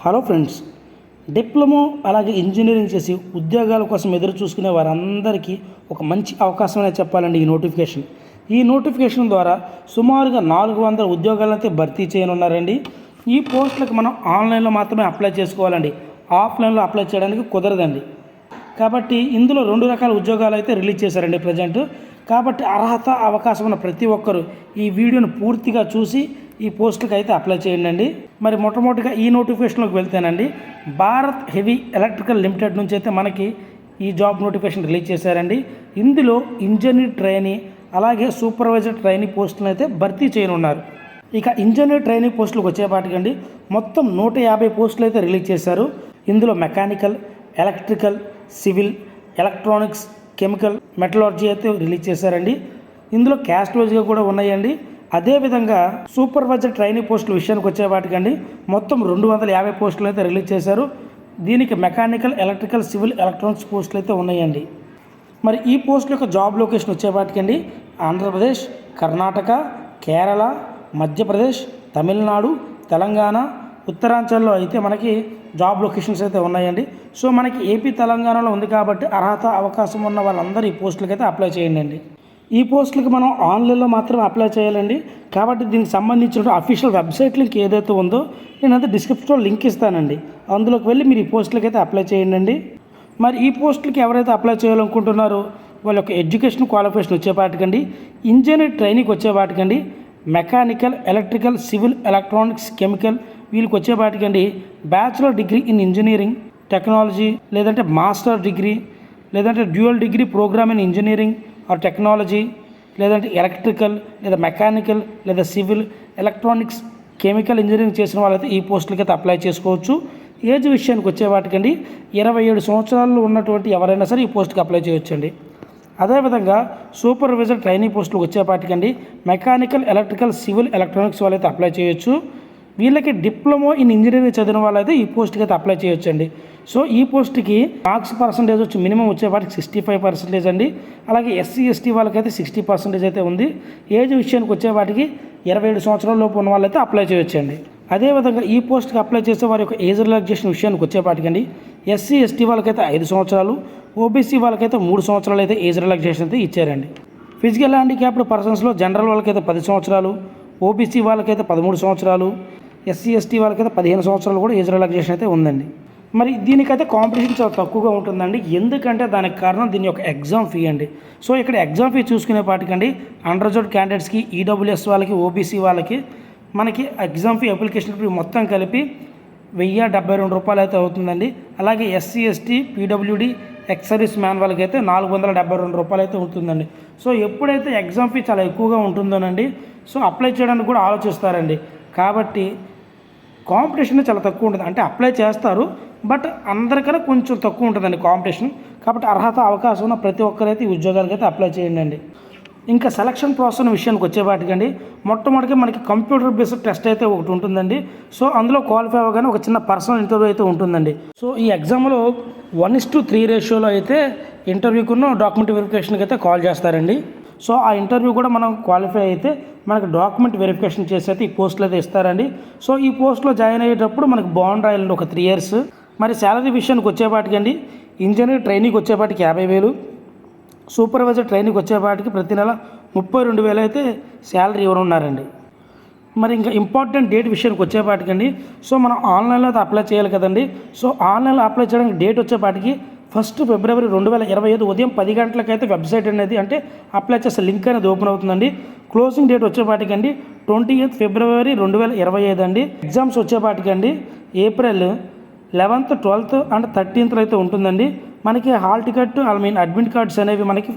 Hello friends, diploma అలాగే engineering చేసి ఉద్యోగాల కోసం ఎదురు చూసుకునే వారందరికీ ఒక మంచి అవకాశం అనేది చెప్పాలండి ఈ నోటిఫికేషన్ ద్వారా సుమారుగా 400 ఉద్యోగాలను అయితే భర్తీ చేయనున్నారండి. ఈ పోస్టులకు మనం ఆన్లైన్లో మాత్రమే అప్లై చేసుకోవాలండి, ఆఫ్లైన్లో అప్లై చేయడానికి కుదరదండి. కాబట్టి ఇందులో 2 రకాల ఉద్యోగాలు అయితే రిలీజ్ చేశారండి ప్రజెంట్. కాబట్టి అర్హత అవకాశం ఉన్న ప్రతి ఒక్కరూ ఈ వీడియోను పూర్తిగా చూసి ఈ పోస్టులకు అయితే అప్లై చేయండి. మరి మొట్టమొదటిగా ఈ నోటిఫికేషన్లోకి వెళ్తేనండి, భారత్ హెవీ ఎలక్ట్రికల్ లిమిటెడ్ నుంచి అయితే మనకి ఈ జాబ్ నోటిఫికేషన్ రిలీజ్ చేశారండి. ఇందులో ఇంజనీర్ ట్రైనీ అలాగే సూపర్వైజర్ ట్రైనీ పోస్టులను అయితే భర్తీ చేయనున్నారు. ఇక ఇంజనీర్ ట్రైనీ పోస్టులకు వచ్చేపాటికండి మొత్తం 150 పోస్టులు అయితే రిలీజ్ చేశారు. ఇందులో mechanical, electrical, civil, electronics, chemical, metallurgy అయితే రిలీజ్ చేశారండి. ఇందులో క్యాస్ట్ వైజ్గా కూడా ఉన్నాయండి. అదేవిధంగా సూపర్వైజర్ ట్రైనీ పోస్టుల విషయానికి వచ్చేవాటికండి మొత్తం 250 పోస్టులు అయితే రిలీజ్ చేశారు. దీనికి మెకానికల్, ఎలక్ట్రికల్, సివిల్, ఎలక్ట్రానిక్స్ పోస్టులు అయితే ఉన్నాయండి. మరి ఈ పోస్టుల యొక్క జాబ్ లొకేషన్ వచ్చేవాటికండి ఆంధ్రప్రదేశ్, కర్ణాటక, కేరళ, మధ్యప్రదేశ్, తమిళనాడు, తెలంగాణ, ఉత్తరాంచల్లో అయితే మనకి జాబ్ లొకేషన్స్ అయితే ఉన్నాయండి. సో మనకి ఏపీ, తెలంగాణలో ఉంది కాబట్టి అర్హత అవకాశం ఉన్న వాళ్ళందరూ ఈ పోస్టులకి అయితే అప్లై చేయండి. ఈ పోస్టులకి మనం ఆన్లైన్లో మాత్రమే అప్లై చేయాలండి. కాబట్టి దీనికి సంబంధించిన అఫీషియల్ వెబ్సైట్ లింక్ ఏదైతే ఉందో నేనంతా డిస్క్రిప్షన్లో లింక్ ఇస్తానండి. అందులోకి వెళ్ళి మీరు ఈ పోస్టులకి అయితే అప్లై చేయండి. మరి ఈ పోస్టులకి ఎవరైతే అప్లై చేయాలనుకుంటున్నారో వాళ్ళ యొక్క ఎడ్యుకేషన్ క్వాలిఫికేషన్ వచ్చేపాటికండి ఇంజనీర్ ట్రైనింగ్ వచ్చేపాటికండి mechanical, electrical, civil, electronics, chemical వీళ్ళకి వచ్చేపాటికండి bachelor degree in engineering technology, లేదంటే మాస్టర్ డిగ్రీ, లేదంటే dual degree programme in engineering or technology, లేదంటే ఎలక్ట్రికల్ లేదా మెకానికల్ లేదా సివిల్, ఎలక్ట్రానిక్స్, కెమికల్ ఇంజనీరింగ్ చేసిన వాళ్ళైతే ఈ పోస్టులకి అయితే అప్లై చేసుకోవచ్చు. ఏజ్ విషయానికి వచ్చేవాటికండి 27 సంవత్సరాలు ఉన్నటువంటి ఎవరైనా సరే ఈ పోస్ట్కి అప్లై చేయొచ్చండి. అదేవిధంగా సూపర్వైజర్ ట్రైనింగ్ పోస్టులకు వచ్చేపాటికండి మెకానికల్, ఎలక్ట్రికల్, సివిల్, ఎలక్ట్రానిక్స్ వాళ్ళైతే అప్లై చేయొచ్చు. వీళ్ళకి డిప్లొమా ఇన్ ఇంజనీరింగ్ చదివిన వాళ్ళైతే ఈ పోస్ట్కి అయితే అప్లై చేయొచ్చండి. సో ఈ పోస్ట్కి మార్క్స్ పర్సంటేజ్ వచ్చి మినిమం వచ్చేపాటికి 65% అండి. అలాగే ఎస్సీ, ఎస్టీ వాళ్ళకైతే 60% అయితే ఉంది. ఏజ్ విషయానికి వచ్చేపాటికి 27 సంవత్సరాల లోపు ఉన్న వాళ్ళైతే అప్లై చేయొచ్చండి. అదేవిధంగా ఈ పోస్ట్కి అప్లై చేసే వారి యొక్క ఏజ్ రిలాక్సేషన్ విషయానికి వచ్చేపాటికండి ఎస్సీ, ఎస్టీ వాళ్ళకైతే 5 సంవత్సరాలు, ఓబీసీ వాళ్ళకైతే 3 సంవత్సరాలు అయితే ఏజ్ రిలాక్సేషన్ అయితే ఇచ్చారండి. ఫిజికల్ హ్యాండిక్యాప్డ్ పర్సన్స్లో జనరల్ వాళ్ళకైతే 10 సంవత్సరాలు, ఓబీసీ వాళ్ళకైతే 13 సంవత్సరాలు, ఎస్సీ, ఎస్టీ వాళ్ళకైతే 15 సంవత్సరాలు కూడా ఏజ్ రిలాక్సేషన్ అయితే ఉందండి. మరి దీనికైతే కాంపిటీషన్ చాలా తక్కువగా ఉంటుందండి. ఎందుకంటే దానికి కారణం దీని యొక్క ఎగ్జామ్ ఫీ అండి. సో ఇక్కడ ఎగ్జామ్ ఫీ చూసుకునేపాటికండి అండర్ రిజర్వ్డ్ క్యాండిడేట్స్కి, ఈడబ్ల్యూఎస్ వాళ్ళకి, ఓబీసీ వాళ్ళకి మనకి ఎగ్జామ్ ఫీ అప్లికేషన్ ఫీ మొత్తం కలిపి 1072 రూపాయలు అయితే అవుతుందండి. అలాగే SC, ST, PWD, ex service man వాళ్ళకి అయితే 472 రూపాయలు అయితే ఉంటుందండి. సో ఎప్పుడైతే ఎగ్జామ్ ఫీ చాలా ఎక్కువగా ఉంటుందోనండి సో అప్లై చేయడానికి కూడా ఆలోచిస్తారండి. కాబట్టి కాంపిటీషన్ చాలా తక్కువ ఉంటుంది. అంటే అప్లై చేస్తారు బట్ అందరికన్నా కొంచెం తక్కువ ఉంటుందండి కాంపిటీషన్. కాబట్టి అర్హత అవకాశం ఉన్న ప్రతి ఒక్కరైతే ఈ ఉద్యోగాలకైతే అప్లై చేయండి. ఇంకా సెలక్షన్ ప్రాసెస్ విషయానికి వచ్చేపాటికండి మొట్టమొదటిగా మనకి కంప్యూటర్ బేస్డ్ టెస్ట్ అయితే ఒకటి ఉంటుందండి. సో అందులో క్వాలిఫై అవ్వగానే ఒక చిన్న పర్సనల్ ఇంటర్వ్యూ అయితే ఉంటుందండి. సో ఈ ఎగ్జామ్లో 1:3 రేషియోలో అయితే ఇంటర్వ్యూకున్న డాక్యుమెంట్ వెరిఫికేషన్కి అయితే కాల్ చేస్తారండి. సో ఆ ఇంటర్వ్యూ కూడా మనం క్వాలిఫై అయితే మనకు డాక్యుమెంట్ వెరిఫికేషన్ చేసి అయితే ఈ పోస్టులు అయితే ఇస్తారండి. సో ఈ పోస్ట్లో జాయిన్ అయ్యేటప్పుడు మనకు బాండ్ రాయాలండి ఒక 3 years. మరి శాలరీ విషయానికి వచ్చేపాటికండి ఇంజనీర్ ట్రైనింగ్కి వచ్చేపాటికి 50,000, సూపర్వైజర్ ట్రైనింగ్కి వచ్చేపాటికి ప్రతి నెల 32,000 అయితే శాలరీ ఇవ్వనున్నారండి. మరి ఇంకా ఇంపార్టెంట్ డేట్ విషయానికి వచ్చేపాటికండి సో మనం ఆన్లైన్లో అయితే అప్లై చేయాలి కదండి. సో ఆన్లైన్లో అప్లై చేయడానికి డేట్ వచ్చేపాటికి 1 February 2025 ఉదయం 10 గంటలకైతే వెబ్సైట్ అనేది అంటే అప్లై చేసే లింక్ అనేది ఓపెన్ అవుతుందండి. క్లోజింగ్ డేట్ వచ్చేపాటికండి 20th February 2025 అండి. Exams వచ్చేపాటికండి April 11th, 12th and 13th అయితే ఉంటుందండి. మనకి హాల్ టికెట్ అడ్మిట్ కార్డ్స్ అనేవి మనకి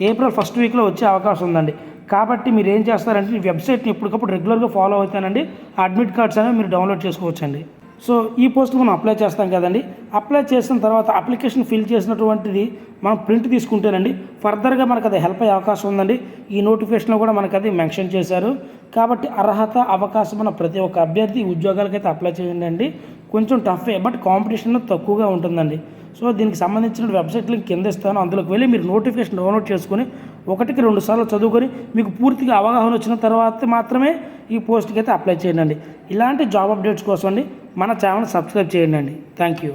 April 1st వీక్లో వచ్చే అవకాశం ఉందండి. కాబట్టి మీరు ఏం చేస్తారంటే ఈ వెబ్సైట్ని ఎప్పటికప్పుడు రెగ్యులర్గా ఫాలో అవుతానండి. అడ్మిట్ కార్డ్స్ అనేవి మీరు డౌన్లోడ్ చేసుకోవచ్చండి. సో ఈ పోస్ట్కి మనం అప్లై చేస్తాం కదండి. అప్లై చేసిన తర్వాత అప్లికేషన్ ఫిల్ చేసినటువంటిది మనం ప్రింట్ తీసుకుంటేనండి ఫర్దర్గా మనకు అది హెల్ప్ అయ్యే అవకాశం ఉందండి. ఈ నోటిఫికేషన్లో కూడా మనకు అది మెన్షన్ చేశారు. కాబట్టి అర్హత అవకాశం ఉన్న ప్రతి ఒక్క అభ్యర్థి ఉద్యోగాలకైతే అప్లై చేయండి. కొంచెం టఫే బట్ కాంపిటీషన్ తక్కువగా ఉంటుందండి. సో దీనికి సంబంధించిన వెబ్సైట్ లింక్ కింద ఇస్తాను. అందులోకి వెళ్ళి మీరు నోటిఫికేషన్ డౌన్లోడ్ చేసుకుని ఒకటికి 2 సార్లు చదువుకొని మీకు పూర్తిగా అవగాహన వచ్చిన తర్వాత మాత్రమే ఈ పోస్ట్కి అయితే అప్లై చేయండి. ఇలాంటి జాబ్ అప్డేట్స్ కోసం అండి మన ఛానల్ సబ్స్క్రైబ్ చేయండి. Thank you.